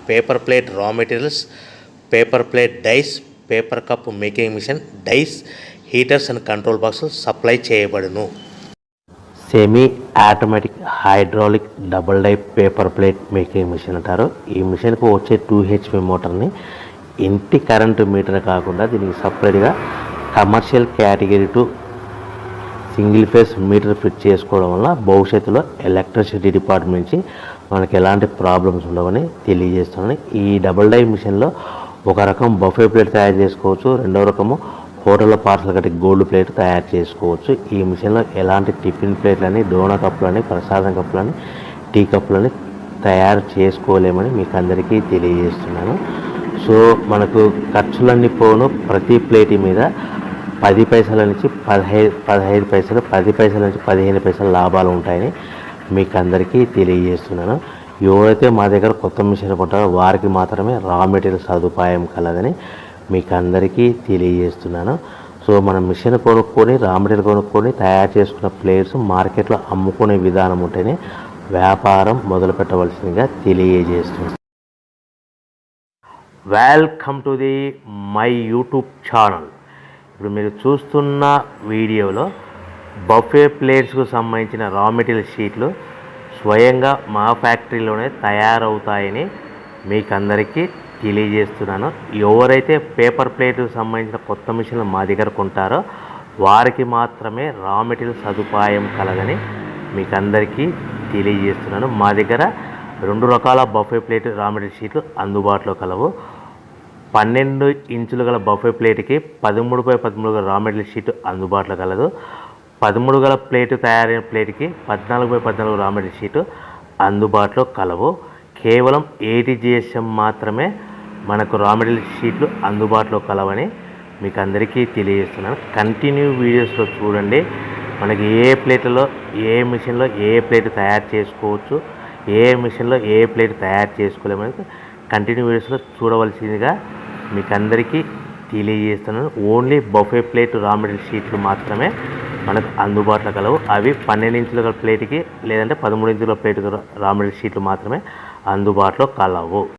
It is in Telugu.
Paper plate raw materials, paper plate dies, paper cup making machine, dies, heaters and control box supply చేయబడును. Semi automatic hydraulic double die paper plate making machine అంటారు. ఈ మిషన్కు వచ్చే 2 HP మోటార్ని ఇంటి కరెంటు మీటర్ కాకుండా దీనికి సపరేట్గా commercial category to single phase metre fit చేసుకోవడం వల్ల భవిష్యత్తులో ఎలక్ట్రిసిటీ డిపార్ట్మెంట్ నుంచి మనకి ఎలాంటి ప్రాబ్లమ్స్ ఉండవని తెలియజేస్తున్నాను. ఈ డబుల్ డై మిషన్లో ఒక రకం బఫే ప్లేట్ తయారు చేసుకోవచ్చు, రెండవ రకము హోటల్లో పార్సల్ కట్టి గోల్డ్ ప్లేట్ తయారు చేసుకోవచ్చు. ఈ మిషన్లో ఎలాంటి టిఫిన్ ప్లేట్లని, డోనా కప్పులని, ప్రసాదం కప్పులని, టీ కప్పులని తయారు చేసుకోలేమని మీకు అందరికీ తెలియజేస్తున్నాను. సో మనకు ఖర్చులన్నీ పోను ప్రతి ప్లేట్ మీద 10 పైసల నుంచి 15 పైసలు, 10 పైసల నుంచి 15 పైసలు లాభాలు ఉంటాయని మీకు అందరికీ తెలియజేస్తున్నాను. ఎవరైతే మా దగ్గర కొత్త మిషన్ కొంటారో వారికి మాత్రమే రా మెటీరియల్ సదుపాయం కలదని మీకు అందరికీ తెలియజేస్తున్నాను. సో మనం మిషన్ కొనుక్కొని రా మెటీరియల్ కొనుక్కొని తయారు చేసుకున్న ప్లేట్స్ మార్కెట్లో అమ్ముకునే విధానం ఉంటేనే వ్యాపారం మొదలు పెట్టవలసిందిగా తెలియజేస్తున్నాను. Welcome to the my YouTube channel. ఇప్పుడు మీరు చూస్తున్న వీడియోలో బఫే ప్లేట్స్కు సంబంధించిన రా మెటీరియల్ షీట్లు స్వయంగా మా ఫ్యాక్టరీలోనే తయారవుతాయని మీకు అందరికీ తెలియజేస్తున్నాను. ఎవరైతే పేపర్ ప్లేట్కు సంబంధించిన కొత్త మిషన్లు మా దగ్గర కొంటారో వారికి మాత్రమే రా మెటీరియల్ సదుపాయం కలదని మీకు అందరికీ తెలియజేస్తున్నాను. మా దగ్గర 2 రకాల బఫే ప్లేట్ రా మెటీరియల్ షీట్లు అందుబాటులో కలవు. 12 ఇంచులు గల బఫే ప్లేట్కి 13x13 గల రా మెటీరియల్ షీట్ అందుబాటులో కలదు. 13 గల ప్లేట్ తయారైన ప్లేట్కి 14x14 రా మెటీరియల్ షీట్ అందుబాటులో కలవు. కేవలం 80 GSM మాత్రమే మనకు రా మెటీరియల్ షీట్లు అందుబాటులో కలవని మీకు అందరికీ తెలియజేస్తున్నాను. కంటిన్యూ వీడియోస్లో చూడండి. మనకి ఏ ప్లేట్లలో ఏ మిషన్లో ఏ ప్లేట్ తయారు చేసుకోవచ్చు, ఏ మిషన్లో ఏ ప్లేట్ తయారు చేసుకోలేమని కంటిన్యూ వీడియోస్లో చూడవలసిందిగా మీకు అందరికీ తెలియజేస్తున్నాను. Only buffet plate raw material షీట్లు మాత్రమే మనకు అందుబాటులో కలవు. అవి 12 ఇంచుల ప్లేట్కి లేదంటే 13 ఇంచుల ప్లేట్ రా మెటీరియల్ షీట్లు మాత్రమే అందుబాటులో కలవు.